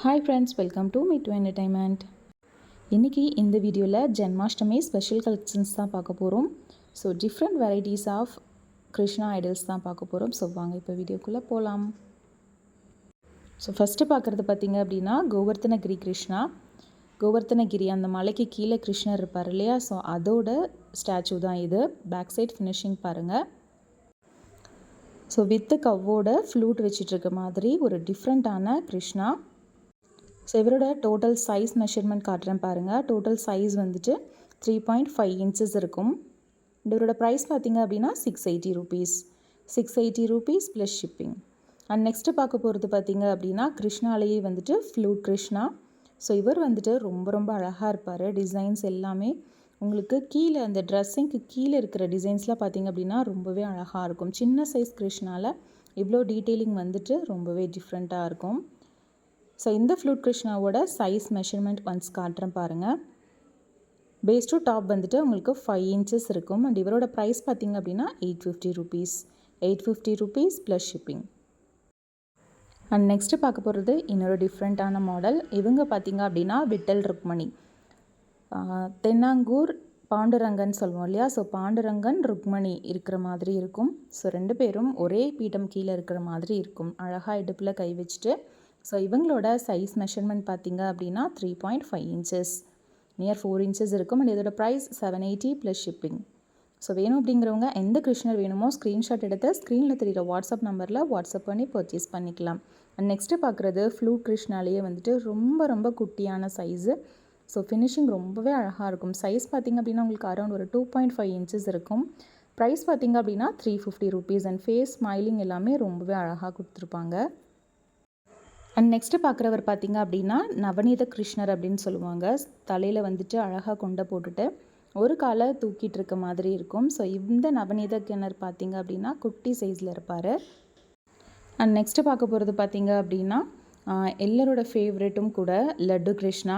Hi friends, welcome to me to entertainment. இன்றைக்கி இந்த வீடியோவில் ஜென்மாஷ்டமி ஸ்பெஷல் கலெக்ஷன்ஸ் தான் பார்க்க போகிறோம். So different varieties of Krishna idols தான் பார்க்க போகிறோம். ஸோ வாங்க இப்போ வீடியோக்குள்ளே போகலாம். ஸோ ஃபஸ்ட்டு பார்க்குறது பார்த்திங்க அப்படின்னா கோவர்த்தனகிரி கிருஷ்ணா. கோவர்த்தனகிரி அந்த மலைக்கு கீழே கிருஷ்ணர் இருப்பார் இல்லையா, ஸோ அதோட ஸ்டாச்சு தான் இது. பேக் சைட் ஃபினிஷிங் பாருங்கள். ஸோ வித்து கவ்வோட ஃப்ளூட் வச்சிட்ருக்க மாதிரி ஒரு டிஃப்ரெண்ட்டான கிருஷ்ணா. ஸோ இவரோட டோட்டல் சைஸ் மெஷர்மெண்ட் காட்டுறேன் பாருங்கள். டோட்டல் சைஸ் வந்துட்டு 3.5 இன்ச்சஸ் இருக்கும். இவரோட ப்ரைஸ் பார்த்திங்க அப்படின்னா 680 rupees. 680 rupees plus shipping. And next பார்க்க போகிறது பார்த்திங்க அப்படின்னா கிருஷ்ணாலேயே வந்துட்டு ஃப்ளூட் கிருஷ்ணா. ஸோ இவர் வந்துட்டு ரொம்ப ரொம்ப அழகாக இருப்பார். டிசைன்ஸ் எல்லாமே உங்களுக்கு கீழே அந்த ட்ரெஸ்ஸிங்க்கு கீழே இருக்கிற டிசைன்ஸ்லாம் பார்த்திங்க அப்படின்னா ரொம்பவே அழகாக இருக்கும். சின்ன சைஸ் கிருஷ்ணாவில் இவ்வளோ டீட்டெயிலிங் வந்துட்டு ரொம்பவே டிஃப்ரெண்ட்டாக இருக்கும். ஸோ இந்த ஃப்ளூட் கிருஷ்ணாவோட சைஸ் மெஷர்மெண்ட் ஒன்ஸ் காட்டுறேன் பாருங்கள். பேஸ் டு டாப் வந்துட்டு உங்களுக்கு 5 இன்ச்சஸ் இருக்கும். அண்ட் இவரோட ப்ரைஸ் பார்த்திங்க அப்படின்னா 850 rupees. 850 rupees plus shipping. And next பார்க்க போகிறது இன்னொரு டிஃப்ரெண்ட்டான மாடல். இவங்க பார்த்திங்க அப்படின்னா விட்டல் ருக்மணி. தென்னாங்கூர் பாண்டுரங்கன் சொல்லுவோம் இல்லையா, ஸோ பாண்டுரங்கன் ருக்மணி இருக்கிற மாதிரி இருக்கும். ஸோ 2 பேரும் ஒரே பீடம் கீழே இருக்கிற மாதிரி இருக்கும். அழகாக இடுப்பில் கை வச்சுட்டு. ஸோ இவங்களோட சைஸ் மெஷர்மெண்ட் பார்த்திங்க அப்படின்னா 3.5 இன்ச்சஸ், நியர் 4 இன்ச்சஸ் இருக்கும். அண்ட் இதோட ப்ரைஸ் 780 ப்ளஸ் ஷிப்பிங். ஸோ வேணும் அப்படிங்கிறவங்க எந்த கிருஷ்ணர் வேணுமோ ஸ்க்ரீன்ஷாட் எடுத்து ஸ்க்ரீனில் தெரிகிற வாட்ஸ்அப் நம்பரில் வாட்ஸ்அப் பண்ணி பர்ச்சேஸ் பண்ணிக்கலாம். அண்ட் நெக்ஸ்ட்டு பார்க்குறது ஃப்ளூட் கிருஷ்ணாலேயே வந்துட்டு ரொம்ப ரொம்ப குட்டியான சைஸு. ஸோ ஃபினிஷிங் ரொம்பவே அழகாக இருக்கும். சைஸ் பார்த்திங்க அப்படின்னா உங்களுக்கு அரௌண்ட் ஒரு 2.5 இன்ச்சஸ் இருக்கும். ப்ரைஸ் பார்த்திங்க அப்படின்னா 350 ரூபீஸ். அண்ட் ஃபேஸ் ஸ்மைலிங் எல்லாமே ரொம்பவே அழகாக கொடுத்துருப்பாங்க. அண்ட் நெக்ஸ்ட்டு பார்க்குறவர் பார்த்திங்க அப்படின்னா நவநீத கிருஷ்ணர் அப்படின்னு சொல்லுவாங்க. தலையில் வந்துட்டு அழகாக கொண்டை போட்டுட்டு ஒரு காலை தூக்கிட்டு இருக்க மாதிரி இருக்கும். ஸோ இந்த நவநீத கிணறு பார்த்திங்க அப்படின்னா குட்டி சைஸில் இருப்பார். அண்ட் நெக்ஸ்ட்டு பார்க்க போகிறது பார்த்திங்க அப்படின்னா எல்லாரோட ஃபேவரெட்டும் கூட லட்டு கிருஷ்ணா.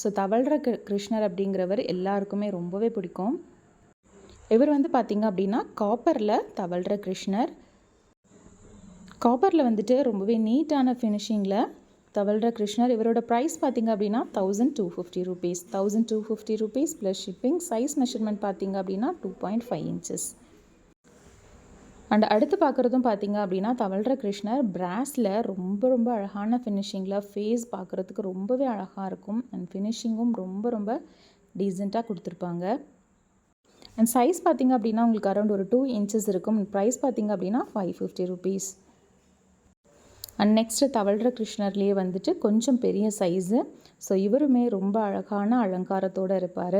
ஸோ தவழ்கிற கிருஷ்ணர் அப்படிங்கிறவர் எல்லாருக்குமே ரொம்பவே பிடிக்கும். இவர் வந்து பார்த்திங்க அப்படின்னா காப்பரில் தவழ்கிற கிருஷ்ணர். காப்பரில் வந்துட்டு ரொம்பவே நீட்டான ஃபினிஷிங்கில் தவழ்கிற கிருஷ்ணர். இவரோட ப்ரைஸ் பார்த்திங்க அப்படின்னா 1250 rupees. 1250 rupees plus shipping. Size measurement பார்த்திங்க அப்படின்னா 2.5 இன்ச்சஸ். அண்ட் அடுத்து பார்க்குறதும் பார்த்திங்க அப்படின்னா தவழ்கிற கிருஷ்ணர் பிராஸில் ரொம்ப ரொம்ப அழகான ஃபினிஷிங்கில். ஃபேஸ் பார்க்குறதுக்கு ரொம்பவே அழகாக இருக்கும். அண்ட் ஃபினிஷிங்கும் ரொம்ப ரொம்ப டீசெண்டாக கொடுத்துருப்பாங்க. அண்ட் சைஸ் பார்த்திங்க அப்படின்னா உங்களுக்கு அரௌண்ட் ஒரு 2 இன்ச்சஸ் இருக்கும். ப்ரைஸ் பார்த்திங்க அப்படின்னா 550 ரூபீஸ். அண்ட் நெக்ஸ்ட்டு தவழ்கிற கிருஷ்ணர்லேயே வந்துட்டு கொஞ்சம் பெரிய சைஸு. ஸோ இவருமே ரொம்ப அழகான அலங்காரத்தோடு இருப்பார்.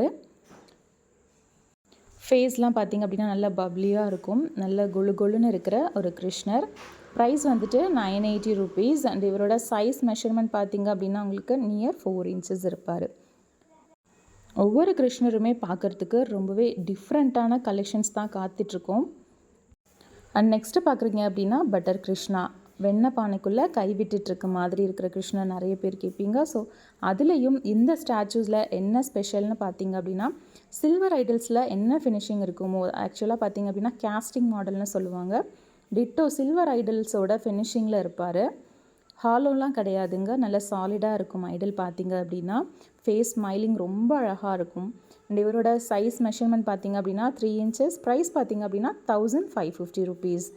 ஃபேஸ்லாம் பார்த்திங்க அப்படின்னா நல்லா பப்ளியாக இருக்கும். நல்ல கொழு கொழுன்னு இருக்கிற ஒரு கிருஷ்ணர். ப்ரைஸ் வந்துட்டு 980 ரூபீஸ். அண்ட் இவரோட சைஸ் மெஷர்மெண்ட் பார்த்திங்க அப்படின்னா உங்களுக்கு நியர் 4 இன்ச்சஸ் இருப்பார். ஒவ்வொரு கிருஷ்ணருமே பார்க்குறதுக்கு ரொம்பவே டிஃப்ரெண்ட்டான கலெக்ஷன்ஸ் தான் காத்துட்ருக்கோம். அண்ட் நெக்ஸ்ட்டு பார்க்குறீங்க அப்படின்னா பட்டர் கிருஷ்ணா. வெண்ணெய் பானைக்குள்ளே கை விட்டுட்ருக்க மாதிரி இருக்கிற கிருஷ்ணர் நிறைய பேர் கேட்பீங்க. ஸோ அதுலேயும் இந்த ஸ்டாச்சூஸில் என்ன ஸ்பெஷல்னு பார்த்திங்க அப்படின்னா சில்வர் ஐடல்ஸில் என்ன ஃபினிஷிங் இருக்குமோ ஆக்சுவலாக பார்த்திங்க அப்படின்னா கேஸ்டிங் மாடல்னு சொல்லுவாங்க. டிட்டோ சில்வர் ஐடல்ஸோட ஃபினிஷிங்கில் இருப்பார். ஹாலோலாம் கிடையாதுங்க, நல்ல சாலிடாக இருக்கும் ஐடல் பார்த்திங்க அப்படின்னா. ஃபேஸ் ஸ்மைலிங் ரொம்ப அழகாக இருக்கும். அண்ட் இவரோட சைஸ் மெஷர்மெண்ட் பார்த்திங்க அப்படின்னா 3 இன்ச்சஸ். ப்ரைஸ் பார்த்திங்க அப்படின்னா 1550 ரூபீஸ்.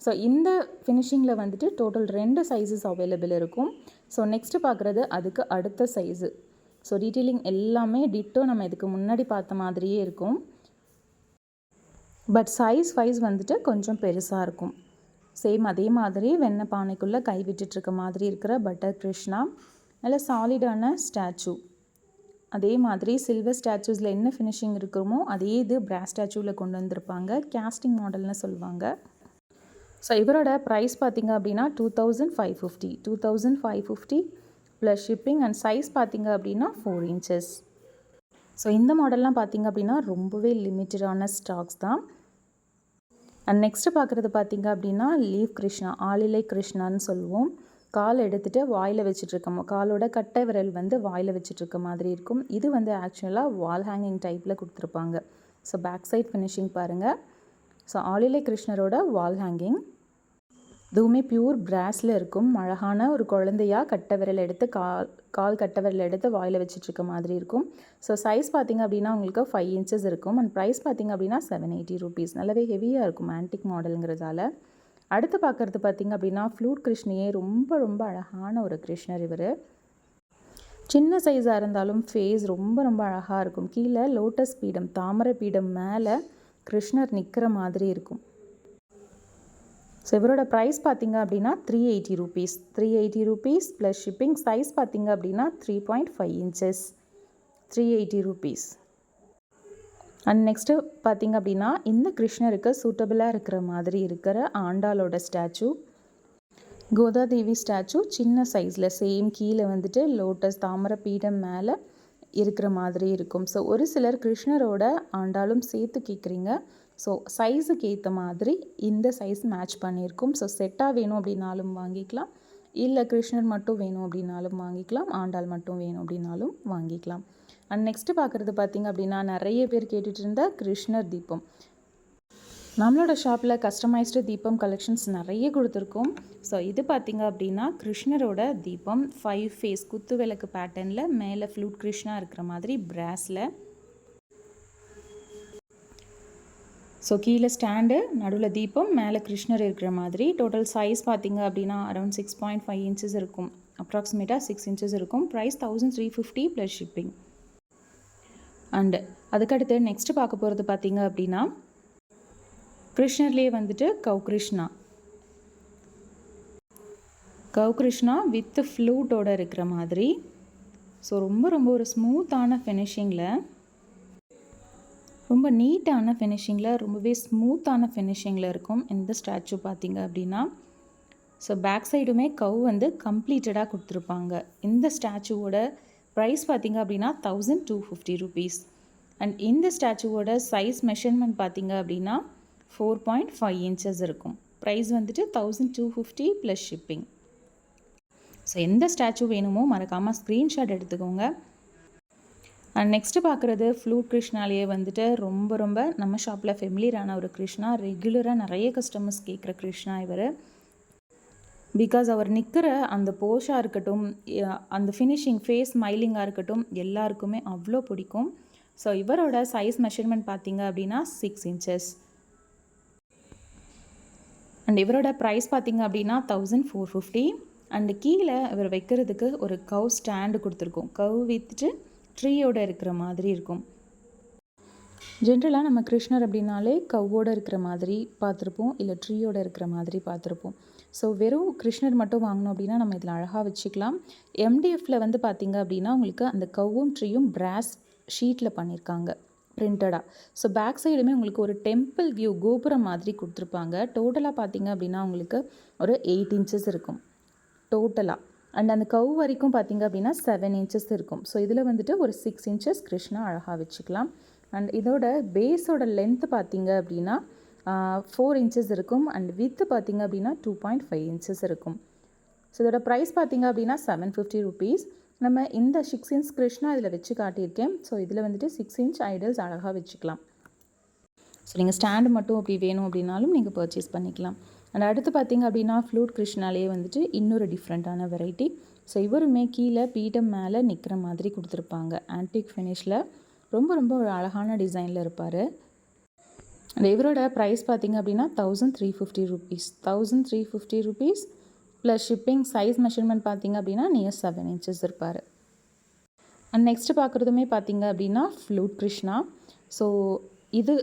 ஸோ இந்த ஃபினிஷிங்கில் வந்துட்டு டோட்டல் 2 சைஸஸ் அவைலபிள் இருக்கும். ஸோ நெக்ஸ்ட்டு பார்க்குறது அதுக்கு அடுத்த சைஸு. ஸோ டீட்டெயிலிங் எல்லாமே டிட்டோ நம்ம இதுக்கு முன்னாடி பார்த்த மாதிரியே இருக்கும். பட் சைஸ் வைஸ் வந்துட்டு கொஞ்சம் பெருசாக இருக்கும். சேம் அதே மாதிரி வெண்ணெய் பானைக்குள்ளே கை விட்டுட்ருக்க மாதிரி இருக்கிற பட்டர் கிருஷ்ணா. நல்ல சாலிடான ஸ்டாச்சு. அதே மாதிரி சில்வர் ஸ்டாச்சூஸில் என்ன ஃபினிஷிங் இருக்குமோ அதே இது பிராஸ் ஸ்டாச்சூவில் கொண்டு வந்திருப்பாங்க. கேஸ்டிங் மாடல்னு சொல்லுவாங்க. ஸோ இவரோட ப்ரைஸ் பார்த்திங்க அப்படின்னா 2550 ப்ளஸ் ஷிப்பிங். அண்ட் சைஸ் பார்த்திங்க அப்படின்னா 4 இன்ச்சஸ். ஸோ இந்த மாடல்லாம் பார்த்திங்க அப்படின்னா ரொம்பவே லிமிட்டடான ஸ்டாக்ஸ் தான். அண்ட் நெக்ஸ்ட்டு பார்க்குறது பார்த்திங்க அப்படின்னா லீவ் கிருஷ்ணா. ஆளிலை கிருஷ்ணான்னு சொல்லுவோம். கால் எடுத்துகிட்டு வாயில் வச்சுட்ருக்கோம். காலோட கட்டை விரல் வந்து வாயில் வச்சுட்ருக்க மாதிரி இருக்கும். இது வந்து ஆக்சுவலாக வால் ஹேங்கிங் டைப்பில் கொடுத்துருப்பாங்க. ஸோ பேக் சைட் ஃபினிஷிங் பாருங்கள். ஸோ ஆளிலை கிருஷ்ணரோட வால் ஹேங்கிங். இதுவுமே பியூர் பிராஸில் இருக்கும். அழகான ஒரு குழந்தையா கட்டை விரல் எடுத்து கால் கட்டை விரல் எடுத்து வாயில் வச்சுட்ருக்க மாதிரி இருக்கும். ஸோ சைஸ் பார்த்திங்க அப்படின்னா உங்களுக்கு 5 இன்ச்சஸ் இருக்கும். அண்ட் ப்ரைஸ் பார்த்திங்க அப்படின்னா 780 rupees. நல்லாவே ஹெவியாக இருக்கும் ஆன்டிக் மாடலுங்கிறதால. அடுத்து பார்க்குறது பார்த்திங்க அப்படின்னா ஃப்ளூட் கிருஷ்ணையே ரொம்ப ரொம்ப அழகான ஒரு கிருஷ்ணர் இவர். சின்ன சைஸாக இருந்தாலும் ஃபேஸ் ரொம்ப ரொம்ப அழகாக இருக்கும். கீழே லோட்டஸ் பீடம் தாமரை பீடம் மேலே கிருஷ்ணர் நிற்கிற மாதிரி இருக்கும். ஸோ இவரோட ப்ரைஸ் பார்த்திங்க அப்படின்னா 380 rupees. 380 rupees plus shipping. Size பார்த்திங்க அப்படின்னா 3.5 inches. 380 rupees. அண்ட் நெக்ஸ்ட்டு பார்த்திங்க அப்படின்னா இந்த கிருஷ்ணருக்கு சூட்டபிளாக இருக்கிற மாதிரி இருக்கிற ஆண்டாளோட ஸ்டாச்சு, கோதாதேவி ஸ்டாச்சு சின்ன சைஸில் சேம் கீழே வந்துட்டு லோட்டஸ் தாமரை பீடம் மேலே இருக்கிற மாதிரி இருக்கும். ஸோ ஒரு சிலர் கிருஷ்ணரோட ஆண்டாலும் சேர்த்து கேட்குறீங்க. ஸோ சைஸுக்கு ஏற்ற மாதிரி இந்த சைஸ் மேட்ச் பண்ணியிருக்கும். ஸோ செட்டாக வேணும் அப்படின்னாலும் வாங்கிக்கலாம், இல்லை கிருஷ்ணர் மட்டும் வேணும் அப்படின்னாலும் வாங்கிக்கலாம், ஆண்டாள் மட்டும் வேணும் அப்படின்னாலும் வாங்கிக்கலாம். அண்ட் நெக்ஸ்ட்டு பார்க்குறது பார்த்திங்க அப்படின்னா நிறைய பேர் கேட்டுட்டு இருந்த கிருஷ்ணர் தீபம். நம்மளோட ஷாப்பில் கஸ்டமைஸ்டு தீபம் கலெக்ஷன்ஸ் நிறைய கொடுத்துருக்கோம். ஸோ இது பார்த்திங்க அப்படின்னா கிருஷ்ணரோட தீபம் 5 ஃபேஸ் குத்து விளக்கு பேட்டர்னில் மேலே ஃப்ளூட் கிருஷ்ணா இருக்கிற மாதிரி பிராஸில். ஸோ கீழே ஸ்டாண்டு, நடுவில் தீபம், மேலே கிருஷ்ணர் இருக்கிற மாதிரி. டோட்டல் சைஸ் பார்த்திங்க அப்படின்னா அரௌண்ட் 6.5 inches இருக்கும். அப்ராக்சிமேட்டாக 6 inches இருக்கும். Price 1350 plus shipping. அண்டு அதுக்கடுத்து நெக்ஸ்ட்டு பார்க்க போகிறது பார்த்திங்க அப்படின்னா கிருஷ்ணர்லேயே வந்துட்டு கவ் கிருஷ்ணா வித் ஃப்ளூட்டோடு இருக்கிற மாதிரி. ஸோ ரொம்ப ரொம்ப ஒரு ஸ்மூத்தான ஃபினிஷிங்கில், ரொம்ப நீட்டான ஃபினிஷிங்கில், ரொம்பவே ஸ்மூத்தான ஃபினிஷிங்கில் இருக்கும் இந்த ஸ்டாச்சு பார்த்திங்க அப்படின்னா. ஸோ பேக் சைடுமே கவ் வந்து கம்ப்ளீட்டடாக கொடுத்துருப்பாங்க. இந்த ஸ்டாச்சுவோட ப்ரைஸ் பார்த்திங்க அப்படின்னா 1250 rupees. அண்ட் இந்த ஸ்டாச்சுவோட சைஸ் மெஷர்மெண்ட் பார்த்திங்க அப்படின்னா 4.5 inches இருக்கும். ப்ரைஸ் வந்துட்டு 1250 ப்ளஸ் ஷிப்பிங். ஸோ எந்த ஸ்டாச்சு வேணுமோ மறக்காமல் ஸ்க்ரீன்ஷாட் எடுத்துக்கோங்க. அண்ட் நெக்ஸ்ட்டு பார்க்குறது ஃப்ளூட் கிருஷ்ணாலேயே வந்துட்டு ரொம்ப ரொம்ப நம்ம ஷாப்பில் ஃபெமிலியரான ஒரு கிருஷ்ணா. ரெகுலராக நிறைய கஸ்டமர்ஸ் கேட்குற கிருஷ்ணா இவர். பிகாஸ் அவர் நிற்கிற அந்த போஷாக இருக்கட்டும், அந்த ஃபினிஷிங் ஃபேஸ் ஸ்மைலிங்காக இருக்கட்டும், எல்லாருக்குமே அவ்வளோ பிடிக்கும். ஸோ இவரோட சைஸ் மெஷர்மெண்ட் பார்த்திங்க அப்படின்னா 6 inches. அண்ட் இவரோட ப்ரைஸ் பார்த்திங்க அப்படின்னா 1450. அண்டு கீழே இவர் வைக்கிறதுக்கு ஒரு கவ் ஸ்டாண்டு கொடுத்துருக்கோம். கவ் வித்துட்டு ட்ரீயோடு இருக்கிற மாதிரி இருக்கும். ஜென்ரலாக நம்ம கிருஷ்ணர் அப்படின்னாலே கவ்வோடு இருக்கிற மாதிரி பார்த்துருப்போம், இல்லை ட்ரீயோடு இருக்கிற மாதிரி பார்த்துருப்போம். ஸோ வெறும் கிருஷ்ணர் மட்டும் வாங்கினோம் அப்படின்னா நம்ம இதில் அழகாக வச்சுக்கலாம். எம்டிஎஃப்பில் வந்து பார்த்திங்க அப்படின்னா உங்களுக்கு அந்த கவ்வும் ட்ரீயும் பிராஸ் ஷீட்டில் பண்ணியிருக்காங்க பிரிண்டடாக. ஸோ பேக் சைடுமே உங்களுக்கு ஒரு டெம்பிள் வியூ கோபுரம் மாதிரி கொடுத்துருப்பாங்க. டோட்டலாக பார்த்திங்க அப்படின்னா உங்களுக்கு ஒரு 8 inches இருக்கும் டோட்டலாக. அண்ட் அந்த கவ் வரைக்கும் பார்த்திங்க அப்படின்னா 7 inches இருக்கும். ஸோ இதில் வந்துட்டு ஒரு 6 inches கிருஷ்ணா அழகாக வச்சுக்கலாம். அண்ட் இதோட பேஸோட லென்த்து பார்த்திங்க அப்படின்னா 4 inches இருக்கும். அண்ட் வித்து பார்த்திங்க அப்படின்னா 2.5 inches இருக்கும். ஸோ இதோட ப்ரைஸ் பார்த்திங்க அப்படின்னா 750 rupees. நம்ம இந்த 6 inch கிருஷ்ணா இதில் வச்சு காட்டியிருக்கேன். ஸோ இதில் வந்துட்டு 6 inch ஐடல்ஸ் அழகாக வச்சுக்கலாம். ஸோ நீங்கள் ஸ்டாண்டு மட்டும் அப்படி வேணும் அப்படின்னாலும் நீங்கள் பர்ச்சேஸ் பண்ணிக்கலாம். அண்ட் அடுத்து பார்த்திங்க அப்படின்னா ஃப்ளூட் கிருஷ்ணாலேயே வந்துட்டு இன்னொரு டிஃப்ரெண்ட்டான வெரைட்டி. ஸோ இவருமே கீழே பீடம் மேலே நிற்கிற மாதிரி கொடுத்துருப்பாங்க. ஆன்டிக் ஃபினிஷில் ரொம்ப ரொம்ப ஒரு அழகான டிசைனில் இருப்பார். அண்ட் இவரோட ப்ரைஸ் பார்த்திங்க அப்படின்னா 1350 rupees. 1350 rupees plus shipping. Size measurement பார்த்திங்க அப்படின்னா நியர் 7 inches இருப்பார். அண்ட் நெக்ஸ்ட்டு பார்க்குறதுமே பார்த்திங்க அப்படின்னா ஃப்ளூட் கிருஷ்ணா. ஸோ இது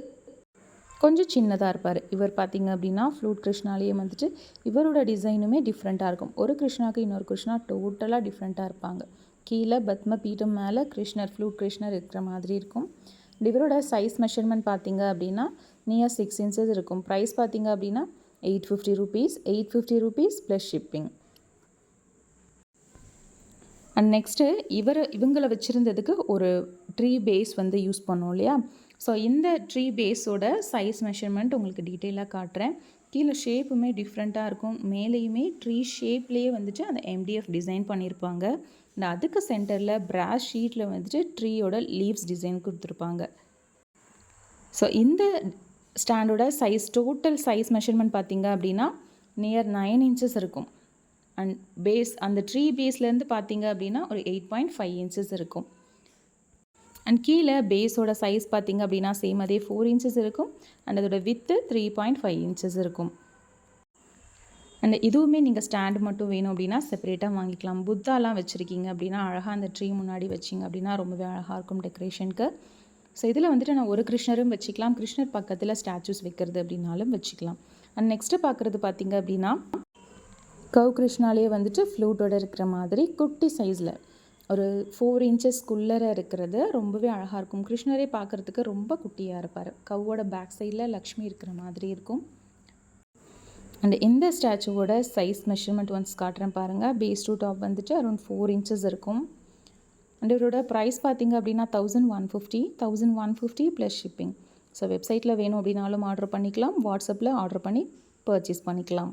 கொஞ்சம் சின்னதாக இருப்பார். இவர் பார்த்திங்க அப்படின்னா ஃப்ளூட் கிருஷ்ணாலேயே வந்துட்டு இவரோட டிசைனுமே டிஃப்ரெண்ட்டாக இருக்கும். ஒரு கிருஷ்ணாவுக்கு இன்னொரு கிருஷ்ணா டோட்டலாக டிஃப்ரெண்ட்டாக இருப்பாங்க. கீழே பத்ம பீடம் மேலே கிருஷ்ணர் ஃப்ளூட் கிருஷ்ணர் இருக்கிற மாதிரி இருக்கும். இவரோட சைஸ் மெஷர்மெண்ட் பார்த்திங்க அப்படின்னா நியர் 6 inches இருக்கும். ப்ரைஸ் பார்த்திங்க அப்படின்னா 850 rupees. 850 rupees plus shipping. And next இவங்களை வச்சுருந்ததுக்கு ஒரு ட்ரீ பேஸ் வந்து யூஸ் பண்ணோம் இல்லையா. ஸோ இந்த ட்ரீ பேஸோட சைஸ் மெஷர்மெண்ட் உங்களுக்கு டீட்டெயிலாக காட்டுறேன். கீழே ஷேப்புமே டிஃப்ரெண்ட்டாக இருக்கும். மேலேயுமே ட்ரீ ஷேப்லேயே வந்துட்டு அந்த எம்டிஎஃப் டிசைன் பண்ணியிருப்பாங்க. அண்ட் அதுக்கு சென்டரில் பிராஸ் ஷீட்டில் வந்துட்டு ட்ரீயோட லீவ்ஸ் டிசைன் கொடுத்துருப்பாங்க. ஸோ இந்த ஸ்டாண்டோட சைஸ் டோட்டல் சைஸ் மெஷர்மெண்ட் பார்த்திங்க அப்படின்னா நியர் 9 இன்ச்சஸ் இருக்கும். அண்ட் பேஸ் அந்த ட்ரீ பேஸ்லேருந்து பார்த்தீங்க அப்படின்னா ஒரு 8.5 இன்ச்சஸ் இருக்கும். அண்ட் கீழே பேஸோட சைஸ் பார்த்தீங்க அப்படின்னா சேம் அதே 4 இன்ச்சஸ் இருக்கும். அண்ட் அதோட வித்து 3.5 இன்ச்சஸ் இருக்கும். அண்ட் இதுவுமே நீங்கள் ஸ்டாண்டு மட்டும் வேணும் அப்படின்னா செப்பரேட்டாக வாங்கிக்கலாம். புத்தாலாம் வச்சுருக்கீங்க அப்படின்னா அழகாக அந்த ட்ரீ முன்னாடி வச்சிங்க அப்படின்னா ரொம்பவே அழகாக இருக்கும் டெக்கரேஷனுக்கு. ஸோ இதில் வந்துட்டு நான் ஒரு கிருஷ்ணரும் வச்சுக்கலாம். கிருஷ்ணர் பக்கத்தில் ஸ்டாச்சூஸ் வைக்கிறது அப்படின்னாலும் வச்சுக்கலாம். அண்ட் நெக்ஸ்ட்டு பார்க்குறது பார்த்தீங்க அப்படின்னா கவ் கிருஷ்ணாலே வந்துட்டு ஃப்ளூட்டோட இருக்கிற மாதிரி குட்டி சைஸில் ஒரு 4 இன்ச்சஸ்க்குள்ளே இருக்கிறது ரொம்பவே அழகாக இருக்கும். கிருஷ்ணரே பார்க்குறதுக்கு ரொம்ப குட்டியாக இருப்பார். கவ்வோட பேக் சைடில் லக்ஷ்மி இருக்கிற மாதிரி இருக்கும். அண்ட் இந்த ஸ்டாச்சுவோட சைஸ் மெஷர்மெண்ட் ஒன்ஸ் காட்டுறேன் பாருங்கள். பேஸ் டு டாப் வந்துட்டு அரௌண்ட் 4 இன்ச்சஸ் இருக்கும். அண்ட் இதோட ப்ரைஸ் பார்த்தீங்க அப்படின்னா 1150 ப்ளஸ் ஷிப்பிங். ஸோ வெப்சைட்டில் வேணும் அப்படின்னாலும் ஆர்டர் பண்ணிக்கலாம். வாட்ஸ்அப்பில் ஆர்டர் பண்ணி பர்ச்சேஸ் பண்ணிக்கலாம்.